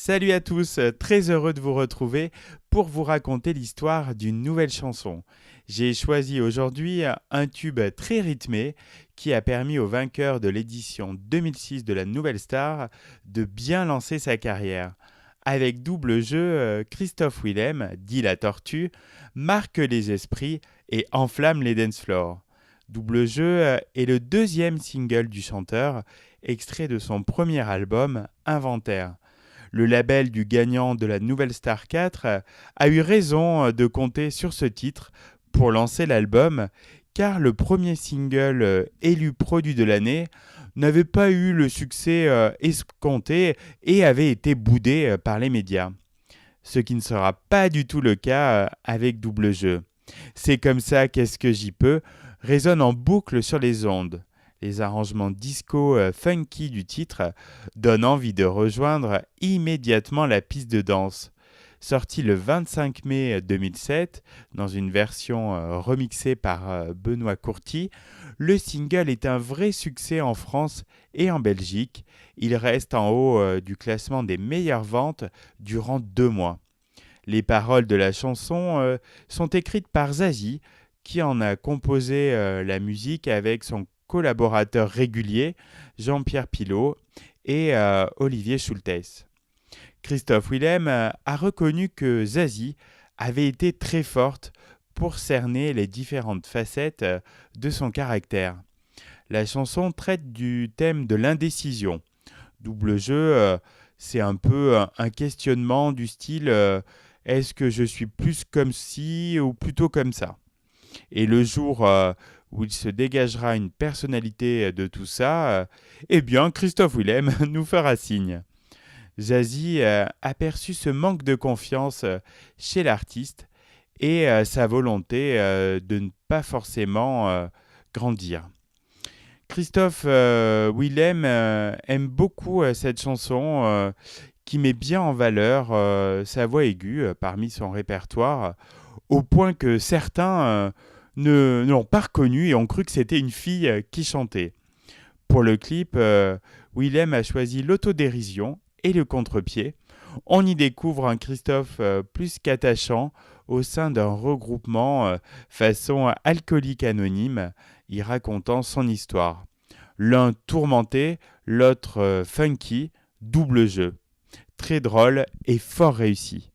Salut à tous, très heureux de vous retrouver pour vous raconter l'histoire d'une nouvelle chanson. J'ai choisi aujourd'hui un tube très rythmé qui a permis au vainqueur de l'édition 2006 de la Nouvelle Star de bien lancer sa carrière. Avec double jeu, Christophe Willem, dit La Tortue, marque les esprits et enflamme les dance floors. Double jeu est le deuxième single du chanteur, extrait de son premier album, Inventaire. Le label du gagnant de la Nouvelle Star 4 a eu raison de compter sur ce titre pour lancer l'album, car le premier single élu produit de l'année n'avait pas eu le succès escompté et avait été boudé par les médias. Ce qui ne sera pas du tout le cas avec Double Jeu. C'est comme ça qu'est-ce que j'y peux résonne en boucle sur les ondes. Les arrangements disco funky du titre donnent envie de rejoindre immédiatement la piste de danse. Sorti le 25 mai 2007 dans une version remixée par Benoît Courty, le single est un vrai succès en France et en Belgique. Il reste en haut du classement des meilleures ventes durant 2 mois. Les paroles de la chanson sont écrites par Zazie, qui en a composé la musique avec son collaborateur régulier, Jean-Pierre Pilot, et Olivier Schultes. Christophe Willem a reconnu que Zazie avait été très forte pour cerner les différentes facettes de son caractère. La chanson traite du thème de l'indécision. Double jeu, c'est un peu un questionnement du style est-ce que je suis plus comme ci ou plutôt comme ça. Et le jour où il se dégagera une personnalité de tout ça, eh bien Christophe Willem nous fera signe. Zazie a perçu ce manque de confiance chez l'artiste et sa volonté de ne pas forcément grandir. Christophe Willem aime beaucoup cette chanson qui met bien en valeur sa voix aiguë parmi son répertoire, au point que certains ne l'ont pas reconnue et ont cru que c'était une fille qui chantait. Pour le clip, Willem a choisi l'autodérision et le contre-pied. On y découvre un Christophe plus qu'attachant au sein d'un regroupement façon alcoolique anonyme, y racontant son histoire. L'un tourmenté, l'autre funky, double jeu. Très drôle et fort réussi.